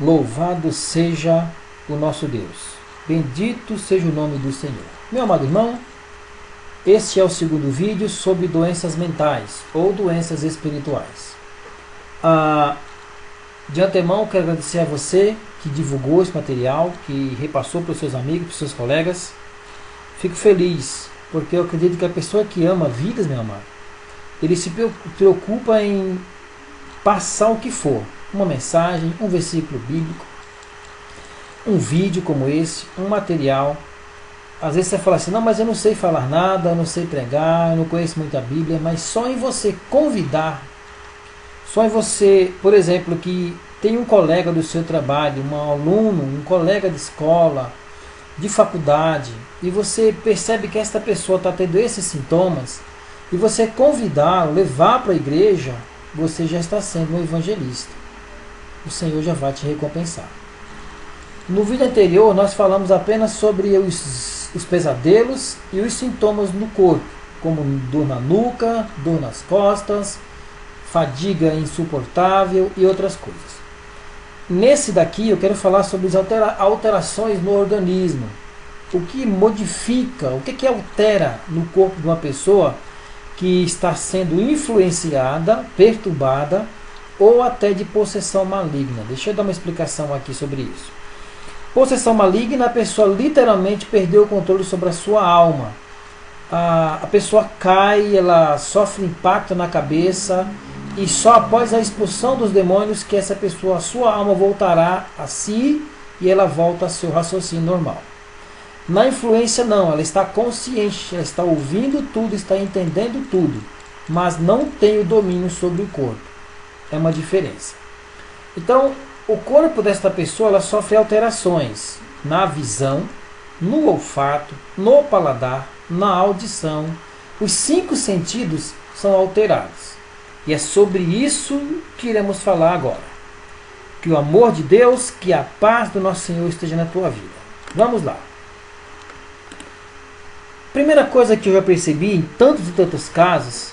Louvado seja o nosso Deus. Bendito seja o nome do Senhor. Meu amado irmão, este é o segundo vídeo sobre doenças mentais ou doenças espirituais. De antemão, quero agradecer a você que divulgou esse material, que repassou para os seus amigos, para os seus colegas. Fico feliz, porque eu acredito que a pessoa que ama vidas, meu amado, ele se preocupa em passar o que for. Uma mensagem, um versículo bíblico, um vídeo como esse, um material. Às vezes você fala assim, não, mas eu não sei falar nada, eu não sei pregar, eu não conheço muito a Bíblia, mas só em você convidar, só em você, por exemplo, que tem um colega do seu trabalho, um aluno, um colega de escola, de faculdade, e você percebe que esta pessoa está tendo esses sintomas, e você convidá-lo, levar para a igreja, você já está sendo um evangelista. O Senhor já vai te recompensar. No vídeo anterior nós falamos apenas sobre os pesadelos e os sintomas no corpo, como dor na nuca, dor nas costas, fadiga insuportável e outras coisas. Nesse daqui eu quero falar sobre as alterações no organismo. O que modifica, o que altera no corpo de uma pessoa que está sendo influenciada, perturbada ou até de possessão maligna. Deixa eu dar uma explicação aqui sobre isso. Possessão maligna, a pessoa literalmente perdeu o controle sobre a sua alma. A pessoa cai, ela sofre impacto na cabeça e só após a expulsão dos demônios que essa pessoa, a sua alma voltará a si e ela volta ao seu raciocínio normal. Na influência não, ela está consciente, ela está ouvindo tudo, está entendendo tudo, mas não tem o domínio sobre o corpo. É uma diferença. Então, o corpo desta pessoa ela sofre alterações na visão, no olfato, no paladar, na audição. Os 5 sentidos são alterados. E é sobre isso que iremos falar agora. Que o amor de Deus, que a paz do nosso Senhor esteja na tua vida. Vamos lá. Primeira coisa que eu já percebi em tantos e tantos casos,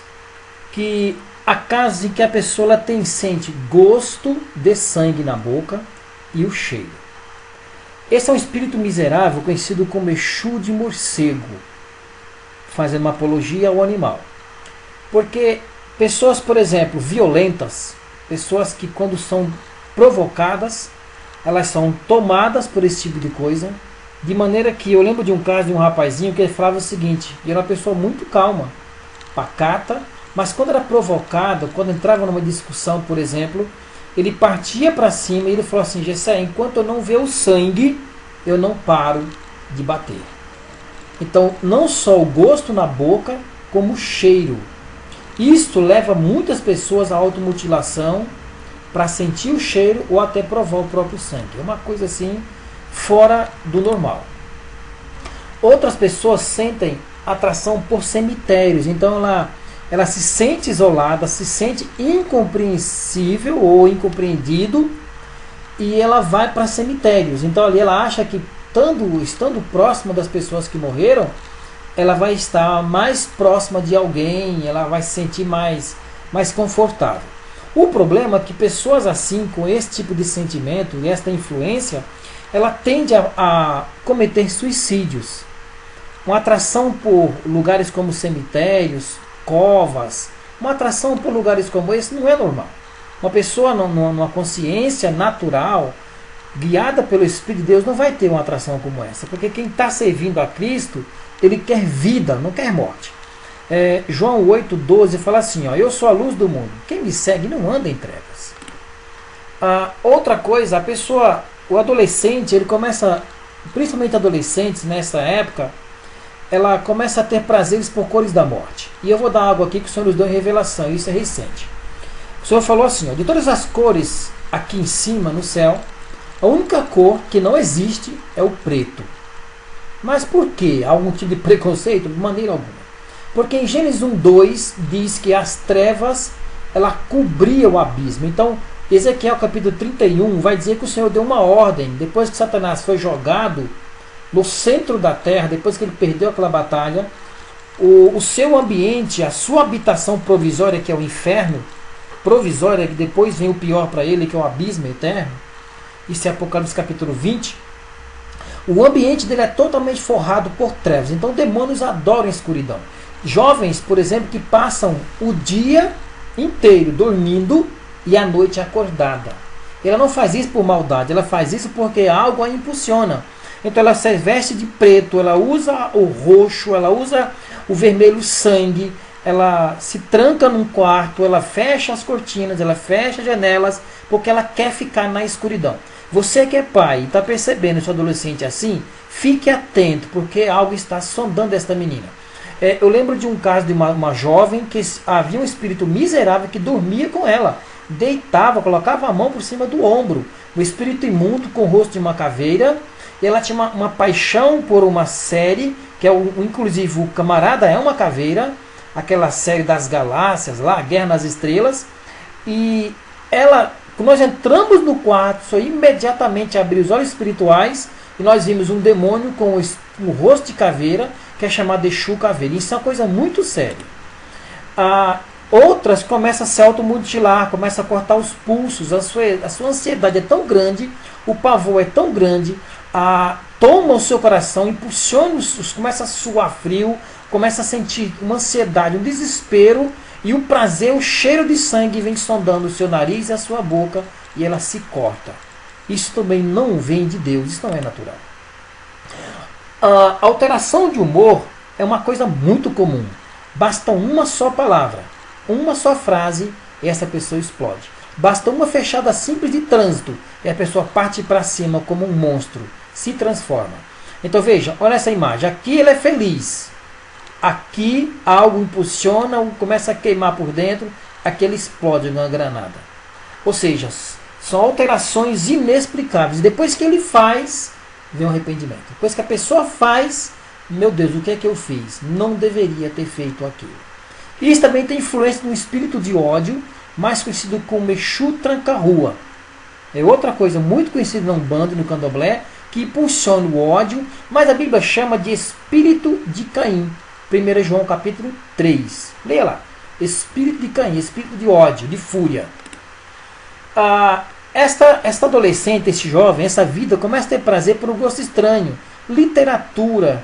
que há casos em que a pessoa sente gosto de sangue na boca e o cheiro. Esse é um espírito miserável conhecido como Exu de morcego, fazendo uma apologia ao animal. Porque pessoas, por exemplo, violentas, pessoas que quando são provocadas, elas são tomadas por esse tipo de coisa, de maneira que eu lembro de um caso de um rapazinho que ele falava o seguinte, e era uma pessoa muito calma, pacata, mas quando era provocado, quando entrava numa discussão, por exemplo, ele partia para cima e ele falou assim, Gessé, enquanto eu não ver o sangue, eu não paro de bater. Então, não só o gosto na boca, como o cheiro. Isto leva muitas pessoas à automutilação para sentir o cheiro ou até provar o próprio sangue. É uma coisa assim, fora do normal. Outras pessoas sentem atração por cemitérios, então ela se sente isolada, se sente incompreensível ou incompreendido e ela vai para cemitérios. Então ali ela acha que estando próxima das pessoas que morreram, ela vai estar mais próxima de alguém, ela vai se sentir mais confortável. O problema é que pessoas assim, com esse tipo de sentimento e esta influência, ela tende a cometer suicídios. Uma atração por lugares como cemitérios, covas, uma atração por lugares como esse não é normal. Uma pessoa numa consciência natural, guiada pelo Espírito de Deus, não vai ter uma atração como essa, porque quem está servindo a Cristo, ele quer vida, não quer morte. João 8,12 fala assim, ó, eu sou a luz do mundo, quem me segue não anda em trevas. Outra coisa, a pessoa, o adolescente, ele começa, principalmente adolescentes nessa época, ela começa a ter prazeres por cores da morte. E eu vou dar algo aqui que o Senhor nos deu em revelação, isso é recente. O Senhor falou assim, ó, de todas as cores aqui em cima, no céu, a única cor que não existe é o preto. Mas por quê? Há algum tipo de preconceito? De maneira alguma. Porque em Gênesis 1:2 diz que as trevas, ela cobria o abismo. Então, Ezequiel capítulo 31 vai dizer que o Senhor deu uma ordem, depois que Satanás foi jogado no centro da terra, depois que ele perdeu aquela batalha, o seu ambiente, a sua habitação provisória, que é o inferno, provisória, que depois vem o pior para ele, que é o abismo eterno, isso é Apocalipse capítulo 20, o ambiente dele é totalmente forrado por trevas. Então demônios adoram a escuridão. Jovens, por exemplo, que passam o dia inteiro dormindo e a noite acordada. Ela não faz isso por maldade, ela faz isso porque algo a impulsiona. Então ela se veste de preto, ela usa o roxo, ela usa o vermelho sangue, ela se tranca num quarto, ela fecha as cortinas, ela fecha as janelas, porque ela quer ficar na escuridão. Você que é pai e está percebendo seu adolescente assim, fique atento, porque algo está sondando esta menina. Eu lembro de um caso de uma jovem que havia um espírito miserável que dormia com ela, deitava, colocava a mão por cima do ombro, o espírito imundo com o rosto de uma caveira, e ela tinha uma paixão por uma série, que inclusive o camarada é uma caveira, aquela série das galáxias lá, Guerra nas Estrelas, e ela, quando nós entramos no quarto, só imediatamente abriu os olhos espirituais, e nós vimos um demônio com o rosto de caveira, que é chamado de Exu Caveira. Isso é uma coisa muito séria. Outras começam a se automutilar, começam a cortar os pulsos, a sua ansiedade é tão grande, o pavor é tão grande, toma o seu coração, impulsiona, começa a suar frio, começa a sentir uma ansiedade, um desespero, e o prazer, o cheiro de sangue vem sondando o seu nariz e a sua boca, e ela se corta. Isso também não vem de Deus, isso não é natural. A alteração de humor é uma coisa muito comum. Basta uma só palavra, uma só frase, e essa pessoa explode. Basta uma fechada simples de trânsito, e a pessoa parte para cima como um monstro, se transforma. Então veja, olha essa imagem. Aqui ele é feliz. Aqui algo impulsiona, começa a queimar por dentro, aqui ele explode numa granada. Ou seja, são alterações inexplicáveis. Depois que ele faz, vem o arrependimento. Depois que a pessoa faz, meu Deus, o que é que eu fiz? Não deveria ter feito aquilo. Isso também tem influência no espírito de ódio, mais conhecido como Exu Tranca-Rua. É outra coisa muito conhecida na Umbanda e no Candomblé, que impulsiona o ódio, mas a Bíblia chama de espírito de Caim. 1 João capítulo 3. Leia lá. Espírito de Caim, espírito de ódio, de fúria. Esta adolescente, este jovem, essa vida começa a ter prazer por um gosto estranho. Literatura,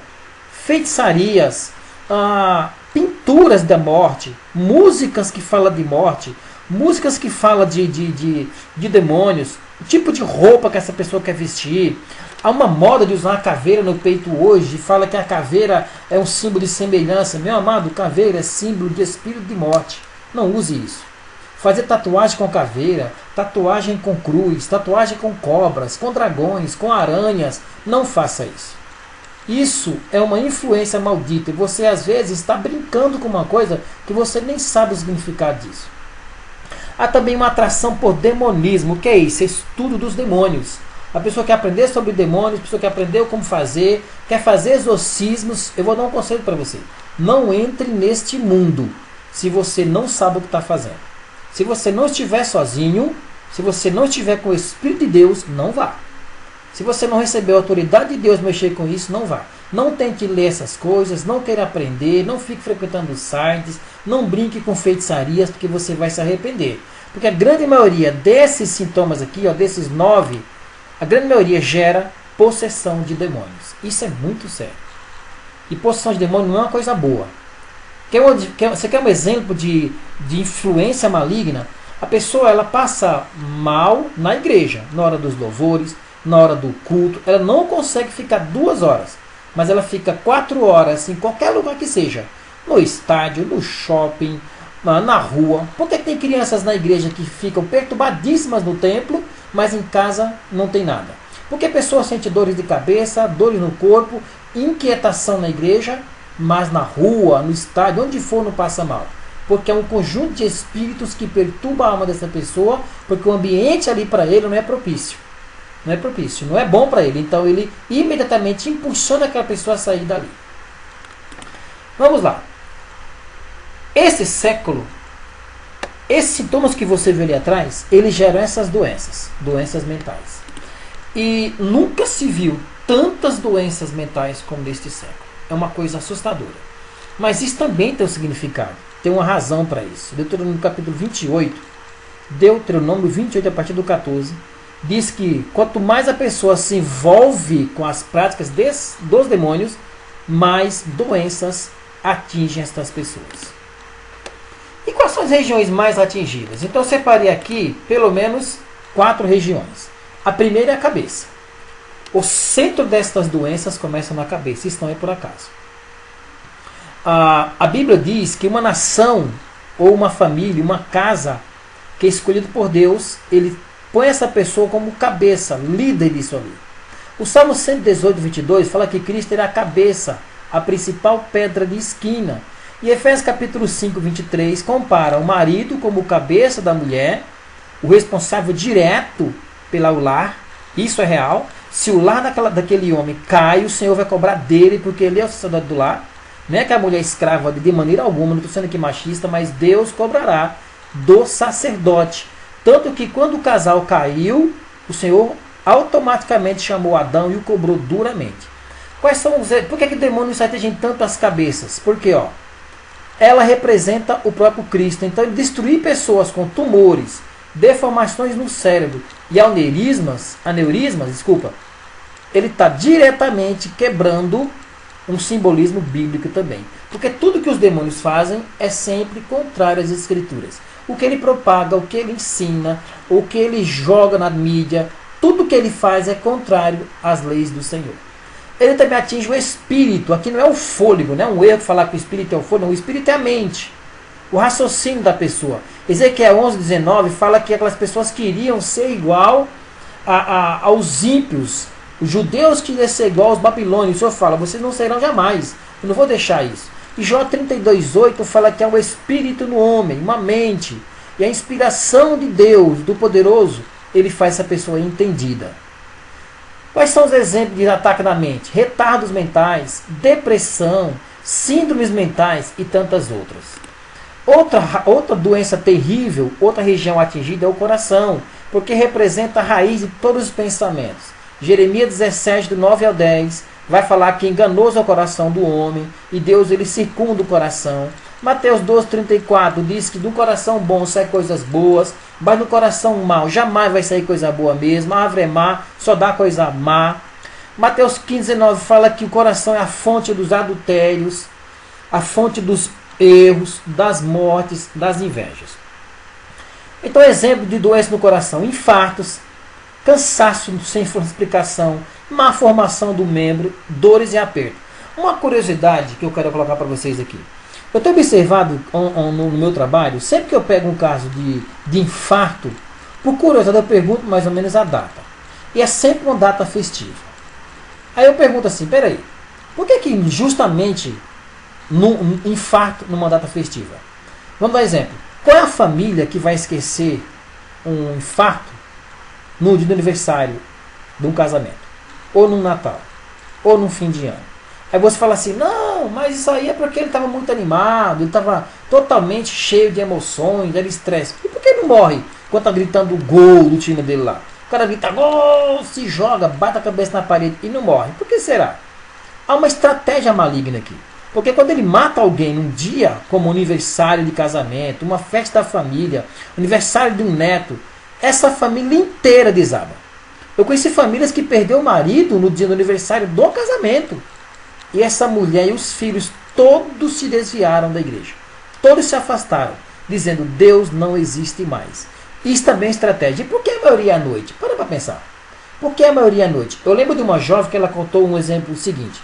feitiçarias, pinturas da morte, músicas que falam de morte, músicas que falam de demônios, o tipo de roupa que essa pessoa quer vestir. Há uma moda de usar a caveira no peito hoje, fala que a caveira é um símbolo de semelhança. Meu amado, caveira é símbolo de espírito de morte. Não use isso. Fazer tatuagem com caveira, tatuagem com cruz, tatuagem com cobras, com dragões, com aranhas, não faça isso. Isso é uma influência maldita e você às vezes está brincando com uma coisa que você nem sabe o significado disso. Há também uma atração por demonismo. O que é isso? É estudo dos demônios. A pessoa quer aprender sobre demônios, a pessoa quer aprender como fazer, quer fazer exorcismos. Eu vou dar um conselho para você. Não entre neste mundo se você não sabe o que está fazendo. Se você não estiver sozinho, se você não estiver com o Espírito de Deus, não vá. Se você não recebeu a autoridade de Deus mexer com isso, não vá. Não tente ler essas coisas, não queira aprender, não fique frequentando sites, não brinque com feitiçarias, porque você vai se arrepender. Porque a grande maioria desses sintomas aqui, desses 9, a grande maioria gera possessão de demônios. Isso é muito sério. E possessão de demônio não é uma coisa boa. Você quer um exemplo de influência maligna? A pessoa ela passa mal na igreja, na hora dos louvores, na hora do culto. Ela não consegue ficar 2 horas, mas ela fica 4 horas em qualquer lugar que seja. No estádio, no shopping, na rua. Por que tem crianças na igreja que ficam perturbadíssimas no templo, mas em casa não tem nada? Porque a pessoa sente dores de cabeça, dores no corpo, inquietação na igreja, mas na rua, no estádio, onde for, não passa mal. Porque é um conjunto de espíritos que perturba a alma dessa pessoa, porque o ambiente ali para ele não é propício. Não é propício, não é bom para ele. Então ele imediatamente impulsiona aquela pessoa a sair dali. Vamos lá. Esse século, esses sintomas que você viu ali atrás, eles geram essas doenças mentais. E nunca se viu tantas doenças mentais como neste século. É uma coisa assustadora. Mas isso também tem um significado. Tem uma razão para isso. Deuteronômio capítulo 28, Deuteronômio 28 a partir do 14, diz que quanto mais a pessoa se envolve com as práticas dos demônios, mais doenças atingem estas pessoas. E quais são as regiões mais atingidas? Então eu separei aqui pelo menos 4 regiões. A primeira é a cabeça. O centro destas doenças começa na cabeça, isso não é por acaso. A Bíblia diz que uma nação, ou uma família, uma casa que é escolhida por Deus, ele põe essa pessoa como cabeça, líder disso ali. O Salmo 118, 22 fala que Cristo era a cabeça, a principal pedra de esquina. E Efésios capítulo 5, 23 compara o marido como cabeça da mulher, o responsável direto pelo lar, isso é real. Se o lar daquele homem cai, o Senhor vai cobrar dele, porque ele é o sacerdote do lar. Não é que a mulher é escrava de maneira alguma, não estou sendo aqui machista, mas Deus cobrará do sacerdote. Tanto que quando o casal caiu, o Senhor automaticamente chamou Adão e o cobrou duramente. Quais são os... Por que o demônio se atinge tanto as cabeças? Porque ela representa o próprio Cristo. Então ele destruir pessoas com tumores, deformações no cérebro e aneurismas, ele está diretamente quebrando um simbolismo bíblico também. Porque tudo que os demônios fazem é sempre contrário às Escrituras. O que ele propaga, o que ele ensina, o que ele joga na mídia, tudo que ele faz é contrário às leis do Senhor. Ele também atinge o espírito. Aqui não é o fôlego, não é um erro falar que o espírito é o fôlego, não, o espírito é a mente, o raciocínio da pessoa. Ezequiel 11, 19 fala que aquelas pessoas queriam ser igual aos ímpios, os judeus queriam ser igual aos babilônios. O Senhor fala, vocês não serão jamais, eu não vou deixar isso. E Jó 32, 8 fala que há um espírito no homem, uma mente, e a inspiração de Deus, do poderoso, ele faz essa pessoa entendida. Quais são os exemplos de ataque na mente? Retardos mentais, depressão, síndromes mentais e tantas outras. Outra doença terrível, outra região atingida é o coração, porque representa a raiz de todos os pensamentos. Jeremias 17, do 9 ao 10, vai falar que enganoso é o coração do homem, e Deus ele circunda o coração. Mateus 12, 34 diz que do coração bom saem coisas boas, mas do coração mau jamais vai sair coisa boa mesmo. A árvore é má, só dá coisa má. Mateus 15, 19 fala que o coração é a fonte dos adultérios, a fonte dos erros, das mortes, das invejas. Então, exemplo de doença no coração: infartos, cansaço sem explicação, má formação do membro, dores e aperto. Uma curiosidade que eu quero colocar para vocês aqui. Eu tenho observado no meu trabalho, sempre que eu pego um caso de infarto, por curiosidade eu pergunto mais ou menos a data. E é sempre uma data festiva. Aí eu pergunto assim, peraí, por que justamente num infarto numa data festiva? Vamos dar exemplo. Qual é a família que vai esquecer um infarto no dia do aniversário de um casamento? Ou no Natal? Ou no fim de ano? Aí você fala assim, não, mas isso aí é porque ele estava muito animado, ele estava totalmente cheio de emoções, era estresse. E por que ele não morre quando está gritando o gol do time dele lá? O cara grita gol, se joga, bate a cabeça na parede e não morre. Por que será? Há uma estratégia maligna aqui. Porque quando ele mata alguém num dia, como aniversário de casamento, uma festa da família, aniversário de um neto, essa família inteira desaba. Eu conheci famílias que perdeu o marido no dia do aniversário do casamento. E essa mulher e os filhos todos se desviaram da igreja. Todos se afastaram, dizendo, Deus não existe mais. Isso também é estratégia. E por que a maioria à noite? Para pensar. Por que a maioria à noite? Eu lembro de uma jovem que ela contou um exemplo seguinte.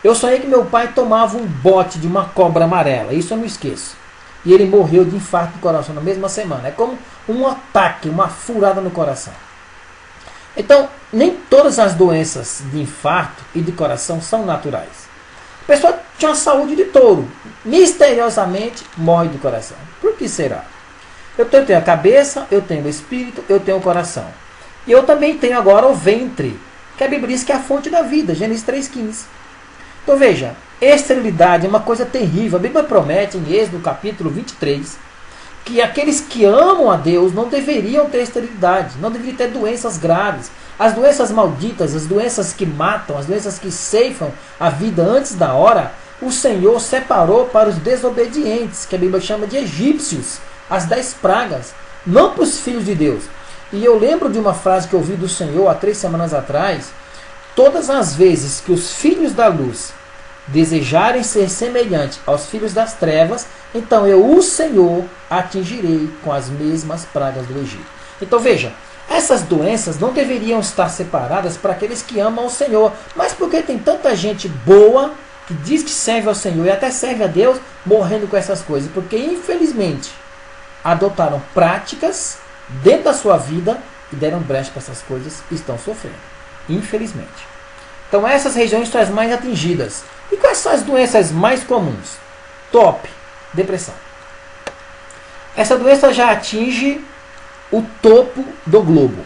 Eu sonhei que meu pai tomava um bote de uma cobra amarela. Isso eu não esqueço. E ele morreu de infarto do coração na mesma semana. É como um ataque, uma furada no coração. Então, nem todas as doenças de infarto e de coração são naturais. A pessoa tinha uma saúde de touro. Misteriosamente morre do coração. Por que será? Eu tenho a cabeça, eu tenho o espírito, eu tenho o coração. E eu também tenho agora o ventre, que a Bíblia diz que é a fonte da vida. Gênesis 3,15. Então veja, esterilidade é uma coisa terrível. A Bíblia promete em Êxodo capítulo 23 que aqueles que amam a Deus não deveriam ter esterilidade, não deveriam ter doenças graves. As doenças malditas, as doenças que matam, as doenças que ceifam a vida antes da hora, o Senhor separou para os desobedientes, que a Bíblia chama de egípcios, as 10 pragas, não para os filhos de Deus. E eu lembro de uma frase que eu ouvi do Senhor há 3 semanas atrás: todas as vezes que os filhos da luz desejarem ser semelhante aos filhos das trevas, então eu, o Senhor, atingirei com as mesmas pragas do Egito. Então veja, essas doenças não deveriam estar separadas para aqueles que amam o Senhor, mas porque tem tanta gente boa que diz que serve ao Senhor e até serve a Deus, morrendo com essas coisas, porque infelizmente adotaram práticas dentro da sua vida e deram brecha para essas coisas e estão sofrendo, infelizmente. Então essas regiões são as mais atingidas. E quais são as doenças mais comuns? Top, depressão. Essa doença já atinge o topo do globo.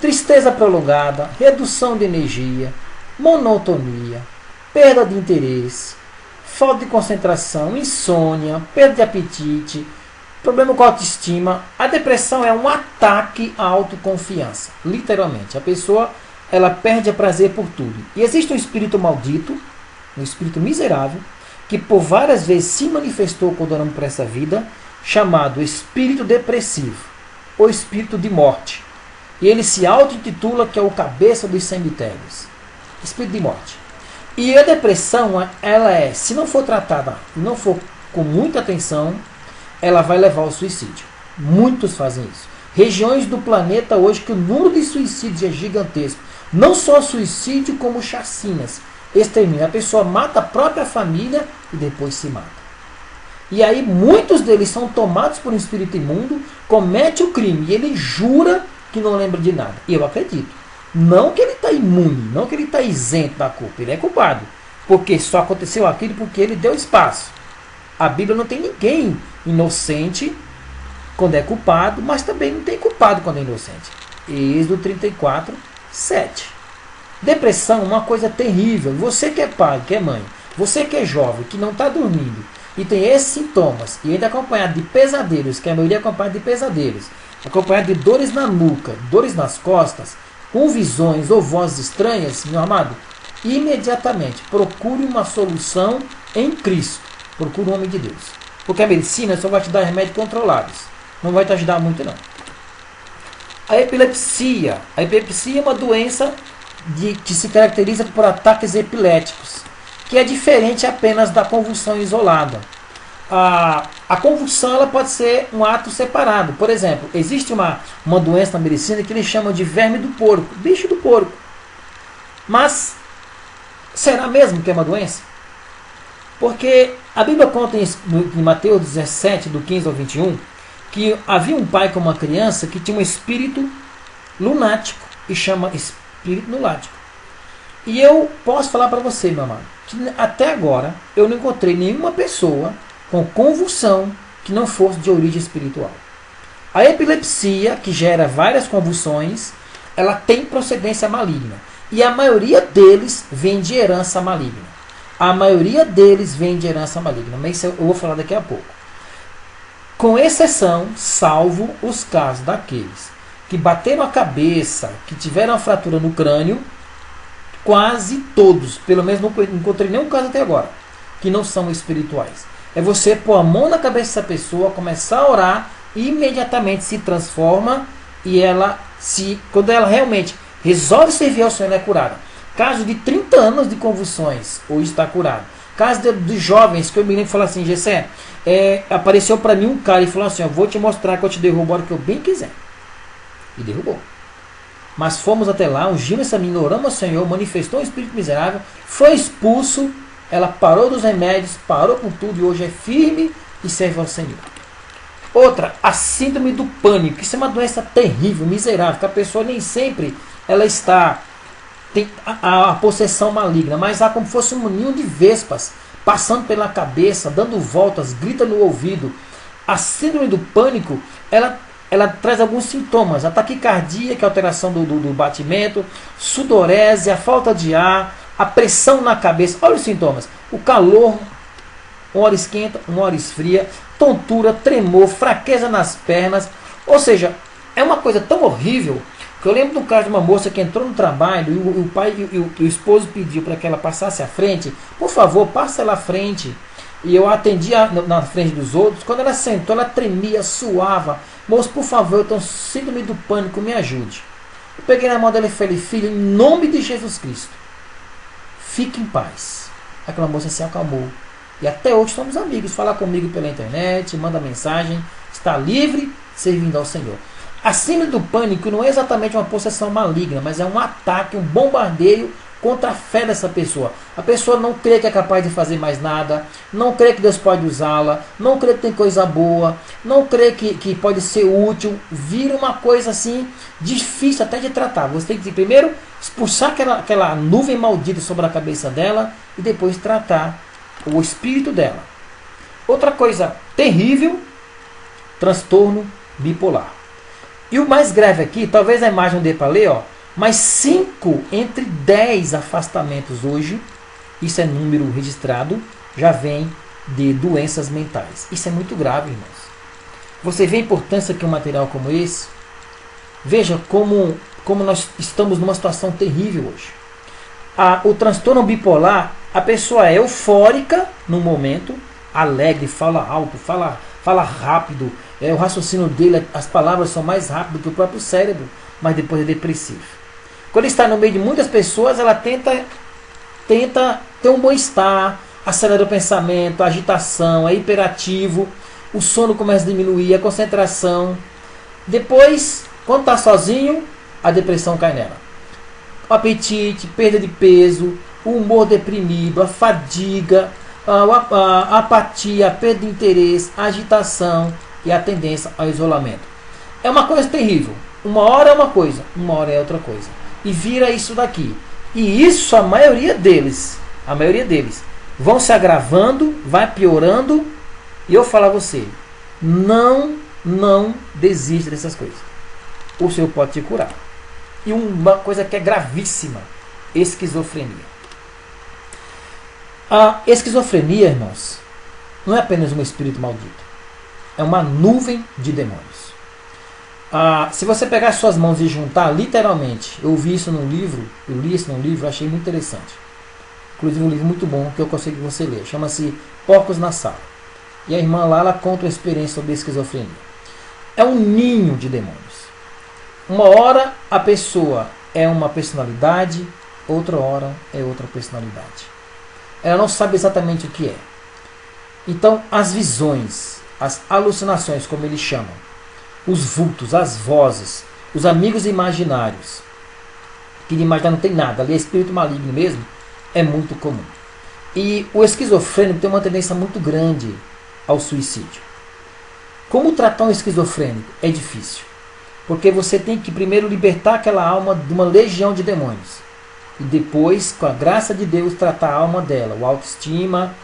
Tristeza prolongada, redução de energia, monotonia, perda de interesse, falta de concentração, insônia, perda de apetite, problema com a autoestima. A depressão é um ataque à autoconfiança. Literalmente, a pessoa ela perde o prazer por tudo. E existe um espírito maldito, um espírito miserável, que por várias vezes se manifestou quando andamos por essa vida, chamado espírito depressivo, ou espírito de morte. E ele se auto-intitula que é o cabeça dos cemitérios. Espírito de morte. E a depressão, ela é, se não for tratada e não for com muita atenção, ela vai levar ao suicídio. Muitos fazem isso. Regiões do planeta hoje que o número de suicídios é gigantesco. Não só suicídio, como chacinas. Extermínio. A pessoa mata a própria família e depois se mata. E aí muitos deles são tomados por um espírito imundo, comete o crime e ele jura que não lembra de nada. E eu acredito. Não que ele está imune, não que ele está isento da culpa. Ele é culpado. Porque só aconteceu aquilo porque ele deu espaço. A Bíblia não tem ninguém inocente quando é culpado, mas também não tem culpado quando é inocente. Êxodo 34, 7. Depressão é uma coisa terrível. Você que é pai, que é mãe, você que é jovem, que não está dormindo e tem esses sintomas, e ainda acompanhado de pesadelos, que a maioria é acompanhada de pesadelos, acompanhado de dores na nuca, dores nas costas, com visões ou vozes estranhas, meu amado, imediatamente procure uma solução em Cristo. Procure um homem de Deus. Porque a medicina só vai te dar remédios controlados. Não vai te ajudar muito, não. A epilepsia. A epilepsia é uma doença que se caracteriza por ataques epiléticos, que é diferente apenas da convulsão isolada. A convulsão ela pode ser um ato separado. Por exemplo, existe uma doença na medicina que eles chamam de verme do porco, bicho do porco. Mas será mesmo que é uma doença? Porque a Bíblia conta em Mateus 17, do 15 ao 21, que havia um pai com uma criança que tinha um espírito lunático, e chama espírito lunático. E eu posso falar para você, meu amado, que até agora eu não encontrei nenhuma pessoa com convulsão que não fosse de origem espiritual. A epilepsia, que gera várias convulsões, ela tem procedência maligna. E a maioria deles vem de herança maligna. A maioria deles vem de herança maligna, mas isso eu vou falar daqui a pouco. Com exceção, salvo os casos daqueles que bateram a cabeça, que tiveram a fratura no crânio, quase todos, pelo menos não encontrei nenhum caso até agora, que não são espirituais. É você pôr a mão na cabeça dessa pessoa, começar a orar, e imediatamente se transforma, e quando ela realmente resolve servir ao Senhor, ela é curada. Caso de 30 anos de convulsões, hoje está curado. Caso de jovens, que eu me lembro e falou assim, Gessé, apareceu para mim um cara e falou assim, eu vou te mostrar que eu te derrubo a hora que eu bem quiser. E derrubou. Mas fomos até lá, ungimos essa menina, oramos ao Senhor, manifestou um espírito miserável, foi expulso, ela parou dos remédios, parou com tudo e hoje é firme e serve ao Senhor. Outra, a síndrome do pânico. Isso é uma doença terrível, miserável, que a pessoa nem sempre ela tem a possessão maligna, mas há como se fosse um ninho de vespas passando pela cabeça, dando voltas, grita no ouvido. A síndrome do pânico, ela traz alguns sintomas: a taquicardia, que é a alteração do batimento, sudorese, a falta de ar, a pressão na cabeça. Olha os sintomas: o calor, uma hora esquenta, uma hora esfria, tontura, tremor, fraqueza nas pernas. Ou seja, é uma coisa tão horrível que eu lembro do caso de uma moça que entrou no trabalho e o pai e o esposo pediu para que ela passasse à frente. Por favor, passe ela à frente. e eu atendia na frente dos outros. Quando ela sentou, ela tremia, suava. Moço, por favor, eu tenho síndrome do pânico, me ajude. Eu peguei na mão dela e falei: filha, em nome de Jesus Cristo, fique em paz. Aquela moça se acalmou. E até hoje somos amigos. Fala comigo pela internet, manda mensagem, está livre, servindo ao Senhor. A síndrome do pânico não é exatamente uma possessão maligna, mas é um ataque, um bombardeio contra a fé dessa pessoa. A pessoa não crê que é capaz de fazer mais nada, não crê que Deus pode usá-la, não crê que tem coisa boa, não crê que pode ser útil. Vira uma coisa assim difícil até de tratar. Você tem que primeiro expulsar aquela nuvem maldita sobre a cabeça dela e depois tratar o espírito dela. Outra coisa terrível, transtorno bipolar. E o mais grave aqui, talvez a imagem não dê para ler, mas 5 entre 10 afastamentos hoje, isso é número registrado, já vem de doenças mentais. Isso é muito grave, irmãos. Você vê a importância que um material como esse? Veja como nós estamos numa situação terrível hoje. O transtorno bipolar, a pessoa é eufórica no momento, alegre, fala alto, fala rápido, o raciocínio dele, as palavras são mais rápidas que o próprio cérebro, mas depois é depressivo. Quando está no meio de muitas pessoas, ela tenta ter um bom-estar, acelera o pensamento, a agitação, é hiperativo, o sono começa a diminuir, a concentração. Depois, quando está sozinho, a depressão cai nela. O apetite, perda de peso, o humor deprimido, a fadiga, a apatia, a perda de interesse, a agitação e a tendência ao isolamento. É uma coisa terrível. Uma hora é uma coisa, uma hora é outra coisa. E vira isso daqui. E isso a maioria deles vão se agravando, vai piorando. E eu falo a você, não desista dessas coisas. O Senhor pode te curar. E uma coisa que é gravíssima, esquizofrenia. A esquizofrenia, irmãos, não é apenas um espírito maldito. É uma nuvem de demônios. Se você pegar as suas mãos e juntar, literalmente, eu vi isso num livro, eu li isso num livro, achei muito interessante. Inclusive um livro muito bom que eu consigo que você ler. Chama-se Porcos na Sala. E a irmã lá, ela conta uma experiência sobre esquizofrenia. É um ninho de demônios. Uma hora a pessoa é uma personalidade, outra hora é outra personalidade. Ela não sabe exatamente o que é. Então, as visões, as alucinações, como eles chamam, os vultos, as vozes, os amigos imaginários, que de imaginar não tem nada, ali é espírito maligno mesmo, é muito comum. E o esquizofrênico tem uma tendência muito grande ao suicídio. Como tratar um esquizofrênico? É difícil. Porque você tem que primeiro libertar aquela alma de uma legião de demônios. E depois, com a graça de Deus, tratar a alma dela, o autoestima,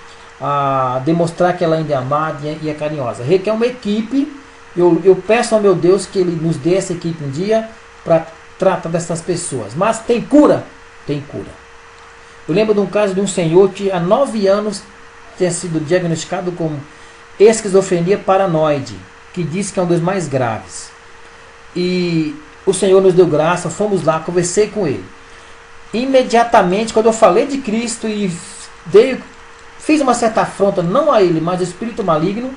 demonstrar que ela ainda é amada e é carinhosa. Requer uma equipe. Eu peço ao meu Deus que Ele nos dê essa equipe um dia para tratar dessas pessoas. Mas tem cura? Tem cura. Eu lembro de um caso de um senhor que há 9 anos tinha sido diagnosticado com esquizofrenia paranoide, que diz que é um dos mais graves. E o Senhor nos deu graça, fomos lá, conversei com ele. Imediatamente, quando eu falei de Cristo e fiz uma certa afronta, não a ele, mas ao espírito maligno,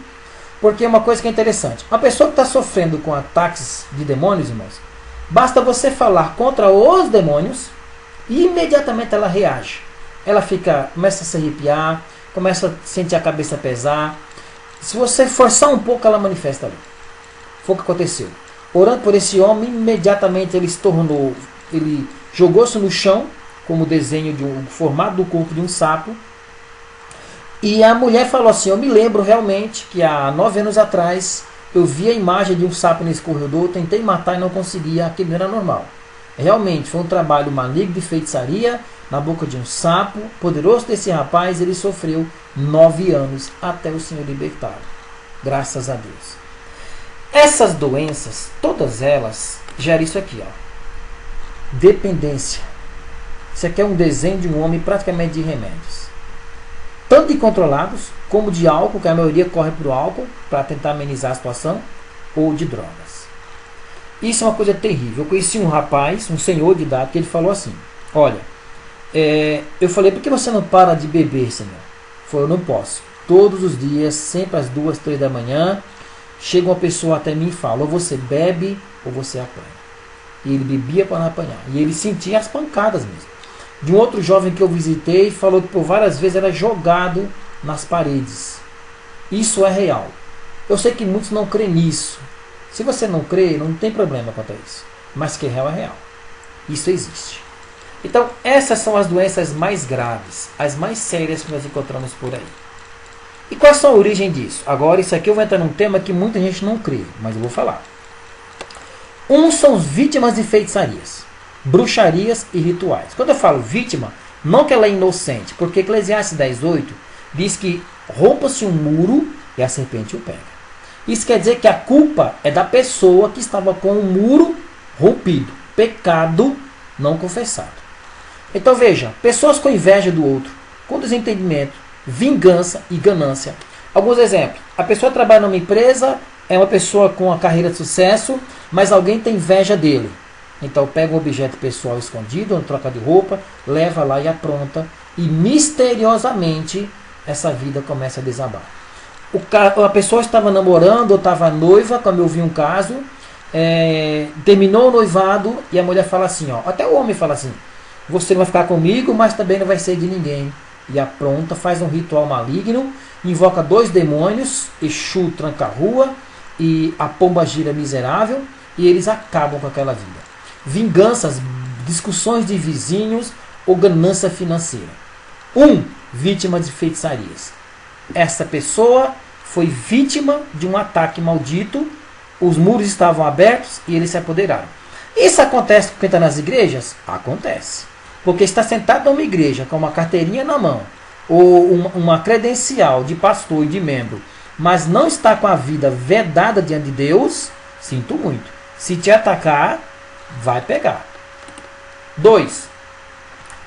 porque é uma coisa que é interessante. Uma pessoa que está sofrendo com ataques de demônios, irmãos, basta você falar contra os demônios e imediatamente ela reage. Ela começa a se arrepiar, começa a sentir a cabeça pesar. Se você forçar um pouco, ela manifesta ali. Foi o que aconteceu. Orando por esse homem, imediatamente ele jogou-se no chão, como o desenho de um formato do corpo de um sapo. E a mulher falou assim: eu me lembro realmente que há 9 anos atrás eu vi a imagem de um sapo nesse corredor, tentei matar e não conseguia, aquilo não era normal. Realmente foi um trabalho maligno de feitiçaria na boca de um sapo poderoso desse rapaz. Ele sofreu 9 anos até o Senhor libertá-lo. Graças a Deus. Essas doenças, todas elas, geram isso aqui, dependência. Isso aqui é um desenho de um homem praticamente de remédios. Tanto de controlados, como de álcool, que a maioria corre para o álcool, para tentar amenizar a situação, ou de drogas. Isso é uma coisa terrível. Eu conheci um rapaz, um senhor de idade, que ele falou assim: olha, eu falei, por que você não para de beber, senhor? Ele falou: eu não posso. todos os dias, sempre às 2, 3 da manhã, chega uma pessoa até mim e fala: ou você bebe ou você apanha. E ele bebia para não apanhar. E ele sentia as pancadas mesmo. De um outro jovem que eu visitei, falou que por várias vezes era jogado nas paredes. Isso é real. Eu sei que muitos não creem nisso. Se você não crê, não tem problema quanto a isso. Mas que é real é real. Isso existe. Então, essas são as doenças mais graves, as mais sérias que nós encontramos por aí. E qual é a origem disso? Agora, isso aqui eu vou entrar num tema que muita gente não crê, mas eu vou falar. Uns são vítimas de feitiçarias, bruxarias e rituais. Quando eu falo vítima, não que ela é inocente, porque Eclesiastes 10:8 diz que rompa-se um muro e a serpente o pega. Isso quer dizer que a culpa é da pessoa que estava com o muro rompido, pecado não confessado. Então veja, pessoas com inveja do outro, com desentendimento, vingança e ganância. Alguns exemplos. A pessoa trabalha numa empresa, é uma pessoa com uma carreira de sucesso, mas alguém tem inveja dele. Então pega um objeto pessoal escondido, uma troca de roupa, leva lá e apronta. E misteriosamente essa vida começa a desabar. A pessoa estava namorando ou estava noiva, como eu vi um caso, terminou o noivado e a mulher fala assim, ó, até o homem fala assim: você não vai ficar comigo, mas também não vai ser de ninguém. E apronta, faz um ritual maligno, invoca 2 demônios, Exu tranca a rua e a pomba gira miserável, e eles acabam com aquela vida. Vinganças, discussões de vizinhos ou ganância financeira. Vítima de feitiçarias. Essa pessoa foi vítima de um ataque maldito, os muros estavam abertos e eles se apoderaram. Isso acontece com quem está nas igrejas? Acontece. Porque está sentado numa igreja com uma carteirinha na mão, ou uma credencial de pastor e de membro, mas não está com a vida vedada diante de Deus, sinto muito. Se te atacar, vai pegar. 2.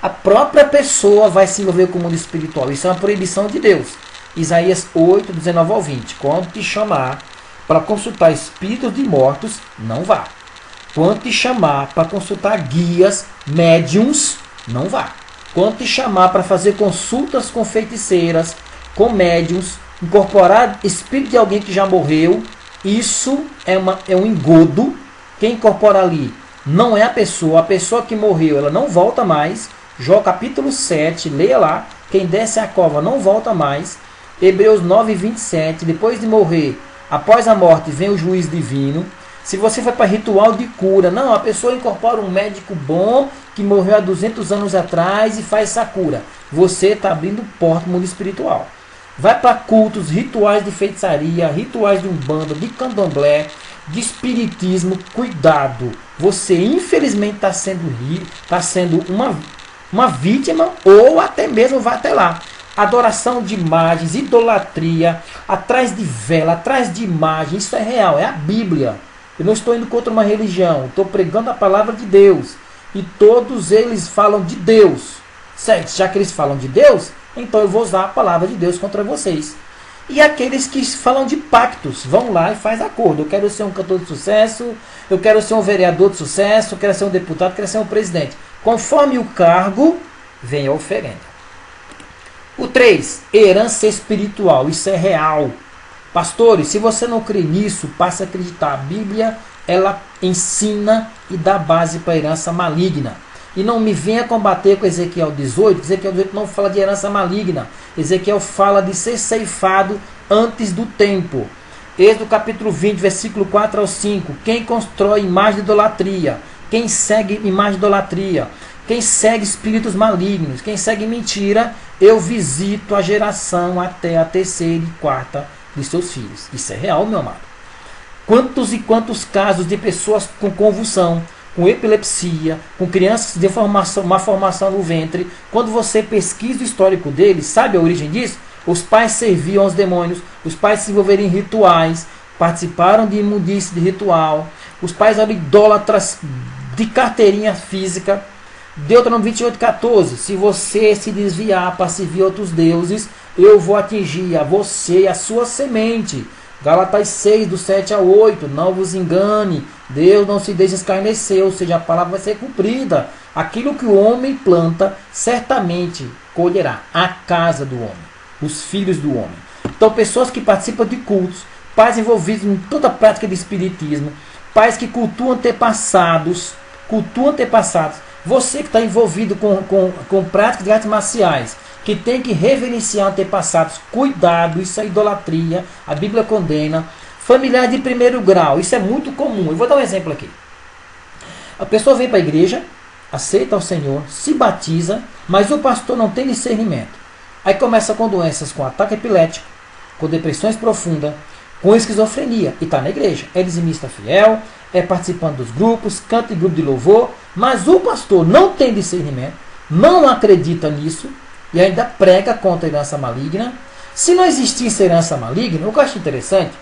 A própria pessoa vai se envolver com o mundo espiritual. Isso é uma proibição de Deus. Isaías 8, 19 ao 20. Quando te chamar para consultar espíritos de mortos, não vá. Quando te chamar para consultar guias, médiums, não vá. Quando te chamar para fazer consultas com feiticeiras, com médiums, incorporar espírito de alguém que já morreu, isso é um engodo. Quem incorpora ali não é a pessoa que morreu, ela não volta mais. Jó capítulo 7, leia lá, quem desce a cova não volta mais. Hebreus 9, 27, depois de morrer, após a morte vem o juízo divino. Se você vai para ritual de cura, não, a pessoa incorpora um médico bom que morreu há 200 anos atrás e faz essa cura. Você está abrindo porta no mundo espiritual. Vai para cultos, rituais de feitiçaria, rituais de umbanda, de candomblé, de espiritismo. Cuidado, você infelizmente está sendo uma vítima, ou até mesmo vai até lá. Adoração de imagens, idolatria, atrás de vela, atrás de imagem, isso é real, é a Bíblia. Eu não estou indo contra uma religião, estou pregando a palavra de Deus. E todos eles falam de Deus. Certo? Já que eles falam de Deus, então eu vou usar a palavra de Deus contra vocês. E aqueles que falam de pactos, vão lá e faz acordo. Eu quero ser um cantor de sucesso, eu quero ser um vereador de sucesso, eu quero ser um deputado, eu quero ser um presidente. Conforme o cargo, vem a oferenda. 3, herança espiritual. Isso é real. Pastores, se você não crê nisso, passe a acreditar. A Bíblia, ela ensina e dá base para a herança maligna. E não me venha combater com Ezequiel 18. Ezequiel 18 não fala de herança maligna. Ezequiel fala de ser ceifado antes do tempo. Êxodo capítulo 20, versículo 4 ao 5. Quem constrói imagem de idolatria, quem segue imagem de idolatria, quem segue espíritos malignos, quem segue mentira, eu visito a geração até a 3ª e 4ª de seus filhos. Isso é real, meu amado. Quantos e quantos casos de pessoas com convulsão, com epilepsia, com crianças de uma formação no ventre, quando você pesquisa o histórico deles, sabe a origem disso? Os pais serviam aos demônios, os pais se envolveram em rituais, participaram de imundície de ritual, os pais eram idólatras de carteirinha física. Deuteronômio 28:14, se você se desviar para servir outros deuses, eu vou atingir a você e a sua semente. Gálatas 6, do 7 ao 8, não vos engane, Deus não se deixa escarnecer, ou seja, a palavra vai ser cumprida. Aquilo que o homem planta, certamente colherá. A casa do homem, os filhos do homem. Então, pessoas que participam de cultos, pais envolvidos em toda a prática de espiritismo, pais que cultuam antepassados, você que está envolvido com prática de artes marciais, que tem que reverenciar antepassados, cuidado, isso é idolatria, a Bíblia condena. Familiar de primeiro grau, isso é muito comum. Eu vou dar um exemplo aqui. A pessoa vem para a igreja, aceita o Senhor, se batiza, mas o pastor não tem discernimento. Aí começa com doenças, com ataque epilético, com depressões profundas, com esquizofrenia, e está na igreja. É dizimista fiel, é participando dos grupos, canta em grupo de louvor, mas o pastor não tem discernimento, não acredita nisso, e ainda prega contra a herança maligna. Se não existisse herança maligna, o que eu acho interessante,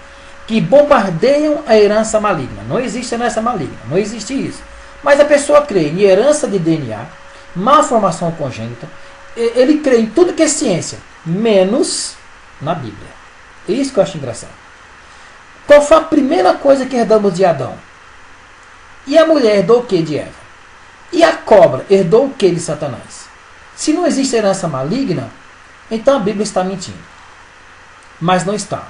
que bombardeiam a herança maligna. Não existe herança maligna, não existe isso. Mas a pessoa crê em herança de DNA, malformação congênita, ele crê em tudo que é ciência, menos na Bíblia. É isso que eu acho engraçado. Qual foi a primeira coisa que herdamos de Adão? E a mulher herdou o que de Eva? E a cobra herdou o que de Satanás? Se não existe herança maligna, então a Bíblia está mentindo. Mas não está.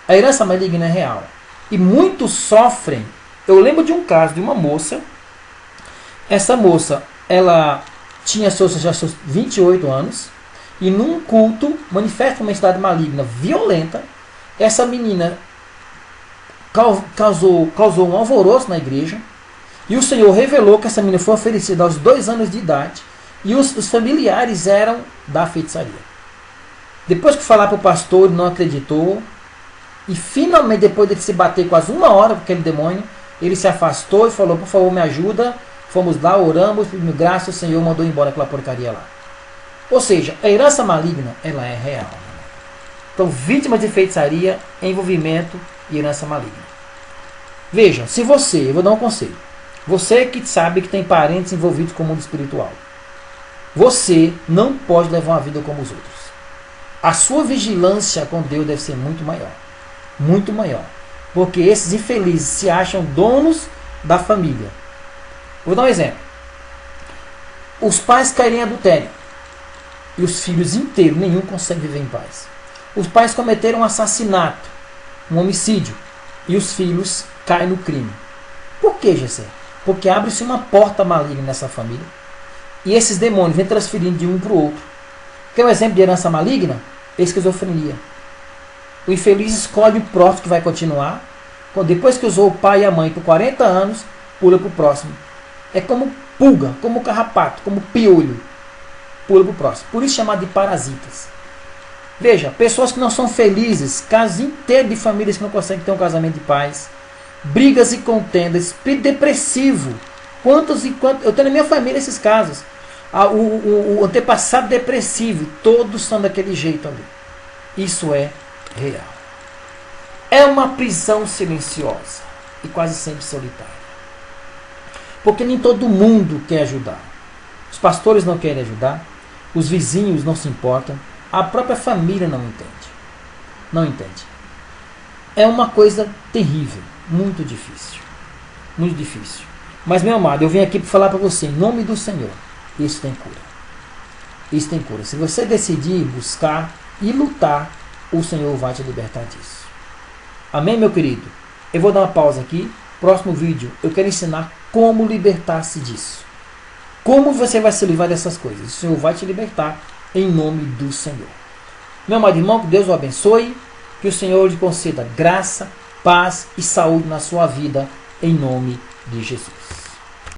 A herança maligna é real. E muitos sofrem. Eu lembro de um caso de uma moça. Essa moça, ela tinha já seus 28 anos. E num culto, manifesta uma entidade maligna violenta. Essa menina causou um alvoroço na igreja. E o Senhor revelou que essa menina foi oferecida aos 2 anos de idade. E os familiares eram da feitiçaria. Depois que falar para o pastor, ele não acreditou. E finalmente, depois de se bater quase 1 hora com aquele demônio, ele se afastou e falou: por favor, me ajuda. Fomos lá, oramos, pedimos graça, o Senhor mandou embora aquela porcaria lá. Ou seja, a herança maligna, ela é real. Então, vítimas de feitiçaria, envolvimento e herança maligna. Veja, se você, eu vou dar um conselho. Você que sabe que tem parentes envolvidos com o mundo espiritual, você não pode levar uma vida como os outros. A sua vigilância com Deus deve ser muito maior. Muito maior. Porque esses infelizes se acham donos da família. Vou dar um exemplo. Os pais caem em adultério. E os filhos inteiros, nenhum consegue viver em paz. Os pais cometeram um assassinato, um homicídio. E os filhos caem no crime. Por que, Gessé? Porque abre-se uma porta maligna nessa família. E esses demônios vêm transferindo de um para o outro. Quer um exemplo de herança maligna? Esquizofrenia. O infeliz escolhe o próximo que vai continuar. Depois que usou o pai e a mãe por 40 anos, pula para o próximo. É como pulga, como carrapato, como piolho. Pula para o próximo. Por isso chamado de parasitas. Veja, pessoas que não são felizes, casos inteiros de famílias que não conseguem ter um casamento de paz, brigas e contendas, espírito depressivo. Quantos e quantos. Eu tenho na minha família esses casos. O antepassado depressivo, todos são daquele jeito ali. Isso é real. É uma prisão silenciosa e quase sempre solitária. Porque nem todo mundo quer ajudar. Os pastores não querem ajudar, os vizinhos não se importam, a própria família não entende. Não entende. É uma coisa terrível, muito difícil. Muito difícil. Mas, meu amado, eu vim aqui para falar para você, em nome do Senhor, isso tem cura. Isso tem cura. Se você decidir buscar e lutar, o Senhor vai te libertar disso. Amém, meu querido? Eu vou dar uma pausa aqui. Próximo vídeo, eu quero ensinar como libertar-se disso. Como você vai se livrar dessas coisas. O Senhor vai te libertar em nome do Senhor. Meu amado irmão, que Deus o abençoe. Que o Senhor lhe conceda graça, paz e saúde na sua vida, em nome de Jesus.